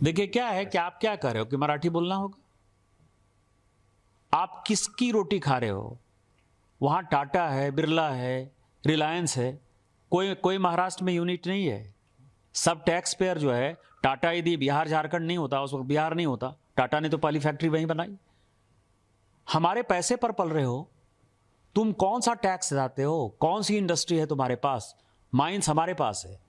देखिए क्या है कि आप क्या कर रहे हो कि मराठी बोलना होगा। आप किसकी रोटी खा रहे हो? वहाँ टाटा है, बिरला है, रिलायंस है, कोई कोई महाराष्ट्र में यूनिट नहीं है। सब टैक्स पेयर जो है, टाटा यदि बिहार झारखंड नहीं होता, उस वक्त बिहार नहीं होता, टाटा ने तो पहली फैक्ट्री वहीं बनाई। हमारे पैसे पर पल रहे हो तुम। कौन सा टैक्स देते हो? कौन सी इंडस्ट्री है तुम्हारे पास? माइंस हमारे पास है,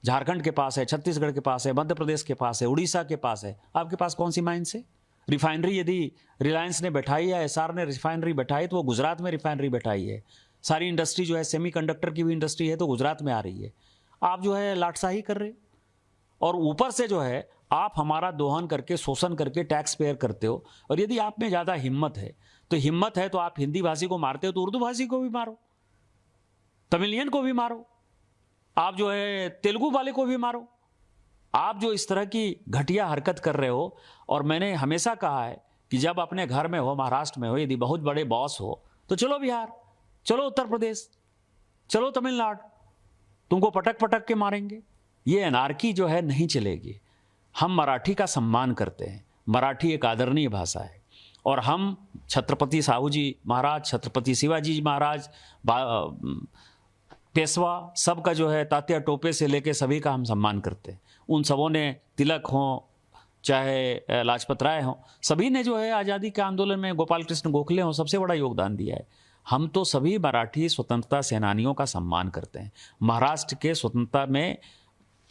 झारखंड के पास है, छत्तीसगढ़ के पास है, मध्य प्रदेश के पास है, उड़ीसा के पास है। आपके पास कौन सी माइंस है? रिफाइनरी यदि रिलायंस ने बैठाई या एसआर ने रिफाइनरी बैठाई तो वो गुजरात में रिफाइनरी बैठाई है। सारी इंडस्ट्री जो है, सेमीकंडक्टर की भी इंडस्ट्री है तो गुजरात में आ रही है। आप जो है लाटसाही कर रहे हो और ऊपर से जो है आप हमारा दोहन करके, शोषण करके टैक्स पेयर करते हो। और यदि आप में ज़्यादा हिम्मत है तो आप हिंदी भाषी को मारते हो तो उर्दू भाषी को भी मारो, तमिलियन को भी मारो, आप जो है तेलुगु वाले को भी मारो। आप जो इस तरह की घटिया हरकत कर रहे हो। और मैंने हमेशा कहा है कि जब अपने घर में हो, महाराष्ट्र में हो, यदि बहुत बड़े बॉस हो तो चलो बिहार, चलो उत्तर प्रदेश, चलो तमिलनाडु, तुमको पटक पटक के मारेंगे। ये अनार्की जो है नहीं चलेगी। हम मराठी का सम्मान करते हैं, मराठी एक आदरणीय भाषा है और हम छत्रपति साहू जी महाराज, छत्रपति शिवाजी महाराज, पेशवा, सबका जो है तात्या टोपे से लेके सभी का हम सम्मान करते हैं। उन सबों ने, तिलक हों चाहे लाजपत राय हों, सभी ने जो है आज़ादी के आंदोलन में, गोपाल कृष्ण गोखले हों, सबसे बड़ा योगदान दिया है। हम तो सभी मराठी स्वतंत्रता सेनानियों का सम्मान करते हैं। महाराष्ट्र के स्वतंत्रता में,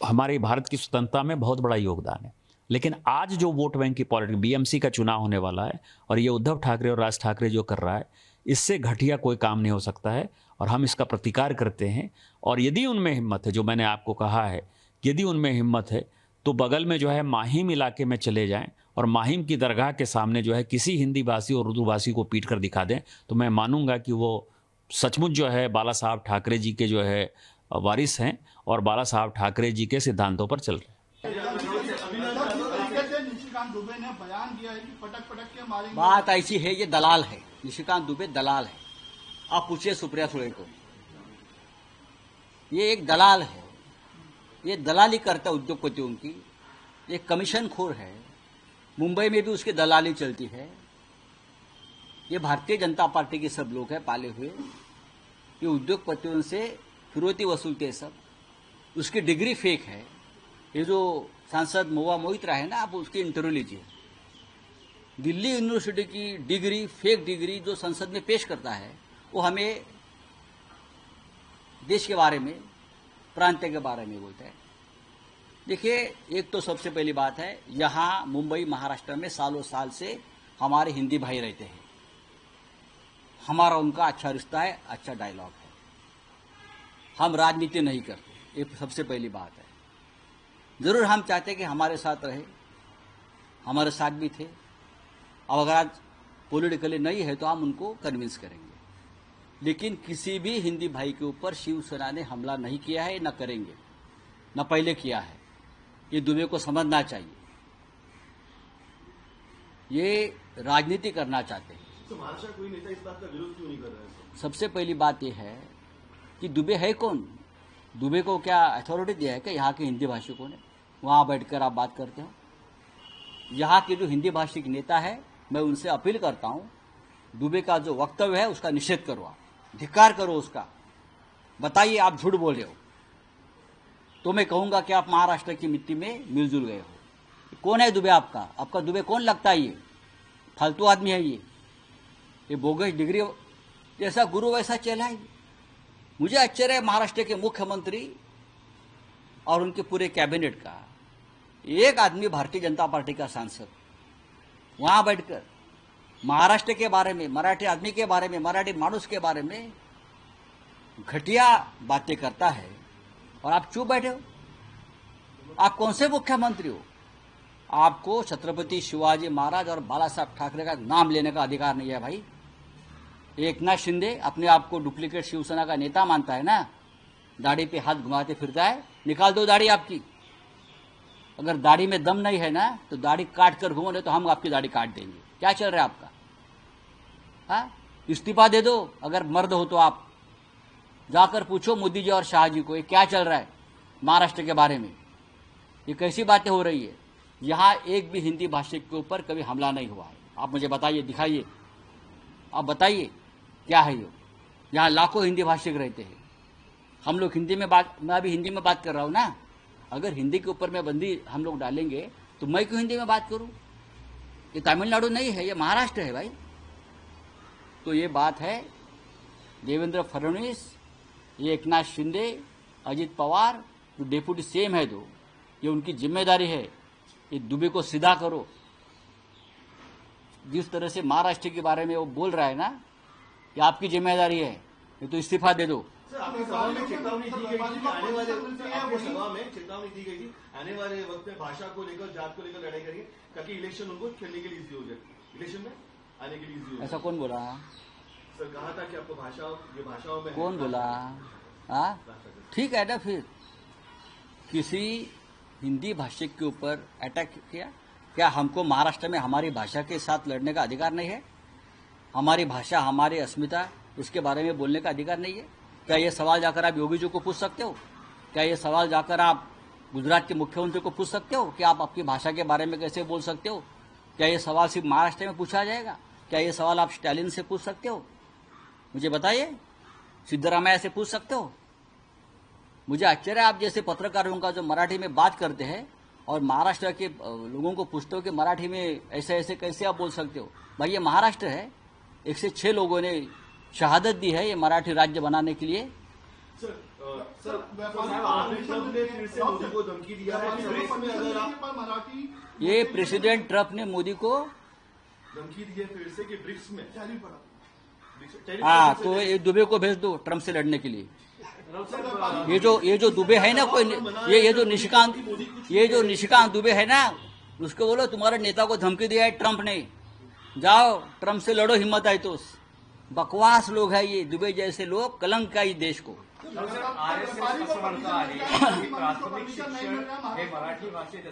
हमारी भारत की स्वतंत्रता में बहुत बड़ा योगदान है। लेकिन आज जो वोट बैंक की पॉलिटिक्स, बीएमसी का चुनाव होने वाला है और ये उद्धव ठाकरे और राज ठाकरे जो कर रहा है, इससे घटिया कोई काम नहीं हो सकता है और हम इसका प्रतिकार करते हैं। और यदि उनमें हिम्मत है, जो मैंने आपको कहा है, यदि उनमें हिम्मत है तो बगल में जो है माहिम इलाके में चले जाएं और माहिम की दरगाह के सामने जो है किसी हिंदी भाषी और उर्दू भाषी को पीट कर दिखा दें तो मैं मानूंगा कि वो सचमुच जो है बाला साहब ठाकरे जी के जो है वारिस हैं और बाला साहब ठाकरे जी के सिद्धांतों पर चल रहे हैं। बात ऐसी है, ये दलाल है, निशिकांत दुबे दलाल है। आप पूछिए सुप्रिया सुळे को, ये एक दलाल है, ये दलाली करता है उद्योगपतियों की, ये कमीशन खोर है। मुंबई में भी उसकी दलाली चलती है। ये भारतीय जनता पार्टी के सब लोग हैं पाले हुए, ये उद्योगपतियों से फिरौती वसूलते हैं सब। उसकी डिग्री फेक है। ये जो सांसद महुआ मोहित्रा है ना, आप उसकी इंटरव्यू लीजिए। दिल्ली यूनिवर्सिटी की डिग्री, फेक डिग्री जो संसद में पेश करता है, वो हमें देश के बारे में, प्रांत के बारे में बोलता है। देखिए, एक तो सबसे पहली बात है, यहाँ मुंबई महाराष्ट्र में सालों साल से हमारे हिंदी भाई रहते हैं। हमारा उनका अच्छा रिश्ता है, अच्छा डायलॉग है। हम राजनीति नहीं करते, ये सबसे पहली बात है। जरूर हम चाहते हैं कि हमारे साथ रहे, हमारे साथ भी थे। अब अगर आज पॉलिटिकली नहीं है तो हम उनको कन्विंस करेंगे। लेकिन किसी भी हिंदी भाई के ऊपर शिवसेना ने हमला नहीं किया है, न करेंगे, न पहले किया है। ये दुबे को समझना चाहिए। ये राजनीति करना चाहते हैं। तो महाराष्ट्र कोई नेता इस बात का विरोध क्यों नहीं कर रहा है? सबसे पहली बात यह है कि दुबे है कौन? दुबे को क्या अथॉरिटी दिया है कि यहाँ के हिंदी भाषिकों ने? वहाँ बैठकर आप बात करते हो। यहाँ के जो हिंदी भाषिक नेता है, मैं उनसे अपील करता हूँ, दुबे का जो वक्तव्य है उसका निषेध करो, आप धिक्कार करो उसका। बताइए आप झूठ बोल रहे हो तो मैं कहूँगा कि आप महाराष्ट्र की मिट्टी में मिलजुल गए हो। कौन है दुबे आपका? आपका दुबे कौन लगता है? ये फालतू आदमी है। ये बोगस डिग्री जैसा गुरु वैसा चेला है। मुझे आश्चर्य है महाराष्ट्र के मुख्यमंत्री और उनके पूरे कैबिनेट का, एक आदमी भारतीय जनता पार्टी का सांसद वहां बैठकर महाराष्ट्र के बारे में, मराठी आदमी के बारे में, मराठी मानुस के बारे में घटिया बातें करता है और आप चुप बैठे हो। आप कौन से मुख्यमंत्री हो? आपको छत्रपति शिवाजी महाराज और बाला साहब ठाकरे का नाम लेने का अधिकार नहीं है भाई। एकनाथ शिंदे अपने आप को डुप्लीकेट शिवसेना का नेता मानता है ना, दाढ़ी पे हाथ घुमाते फिरता है। निकाल दो दाढ़ी आपकी। अगर दाढ़ी में दम नहीं है ना तो दाढ़ी काट कर घूमो, नहीं तो हम आपकी दाढ़ी काट देंगे। क्या चल रहा है आपका? हाँ, इस्तीफा दे दो अगर मर्द हो तो। आप जाकर पूछो मोदी जी और शाह जी को, ये क्या चल रहा है महाराष्ट्र के बारे में? ये कैसी बातें हो रही है? यहाँ एक भी हिंदी भाषिक के ऊपर कभी हमला नहीं हुआ है। आप मुझे बताइए, दिखाइए, आप बताइए क्या है ये। यहाँ लाखों हिंदी भाषिक रहते हैं। हम लोग हिंदी में बात, मैं अभी हिंदी में बात कर रहा हूँ ना। अगर हिंदी के ऊपर में बंदी हम लोग डालेंगे तो मैं क्यों हिंदी में बात करूँ? ये तमिलनाडु नहीं है, ये महाराष्ट्र है भाई। तो ये बात है, देवेंद्र फडणवीस, ये एकनाथ शिंदे, अजित पवार जो डेप्यूटी सीएम है, तो ये उनकी जिम्मेदारी है। ये दुबे को सीधा करो। जिस तरह से महाराष्ट्र के बारे में वो बोल रहा है ना, ये आपकी जिम्मेदारी है। ये तो इस्तीफा दे दो। सर, आपकी सभा में चेतावनी दी गई थी कि आने वाले, आपकी सभा में चेतावनी दी गई थी आने वाले वक्त में भाषा को लेकर, जात को लेकर लड़ाई करेंगे ताकि इलेक्शन उनको खेलने के लिए इजी हो जाए, इलेक्शन में आने के लिए इजी हो जाए। ऐसा कौन बोला? सर, कहा था कि आपको भाषाओं में कौन बोला? हाँ, ठीक है ना। फिर किसी हिंदी भाषिक के ऊपर अटैक किया, क्या हमको महाराष्ट्र में हमारी भाषा के साथ लड़ने का अधिकार नहीं है? हमारी भाषा, हमारी अस्मिता, उसके बारे में बोलने का अधिकार नहीं है? क्या ये सवाल जाकर आप योगी जी को पूछ सकते हो? क्या ये सवाल जाकर आप गुजरात के मुख्यमंत्री को पूछ सकते हो कि आप आपकी भाषा के बारे में कैसे बोल सकते हो? क्या ये सवाल सिर्फ महाराष्ट्र में पूछा जाएगा? क्या ये सवाल आप स्टालिन से पूछ सकते हो? मुझे बताइए। सिद्धरामैया से पूछ सकते हो? मुझे आश्चर्य है, आप जैसे पत्रकारों का जो मराठी में बात करते हैं और महाराष्ट्र के लोगों को पूछते हो कि मराठी में ऐसे ऐसे कैसे आप बोल सकते हो? भाई, ये महाराष्ट्र है। 106 लोगों ने शहादत दी है ये मराठी राज्य बनाने के लिए। सर, आपने ट्रम्प ने फिर से मोदी को धमकी दिया है कि इसमें अगर आप, ये प्रेसिडेंट ट्रम्प ने मोदी को धमकी दी है फिर से कि ब्रिक्स में, हाँ, तो ये दुबे को भेज दो ट्रम्प से लड़ने के लिए। ये जो दुबे है ना, कोई ये जो निशिकांत दुबे है ना, उसको बोलो तुम्हारे नेता को धमकी दिया है ट्रम्प ने, जाओ ट्रम्प से लड़ो, हिम्मत है तो। बकवास लोग है ये दुबे जैसे लोग, कलंक का इस देश को। आरएसएस असं म्हणतं आहे की प्राथमिक शिक्षण हे मराठी भाषेत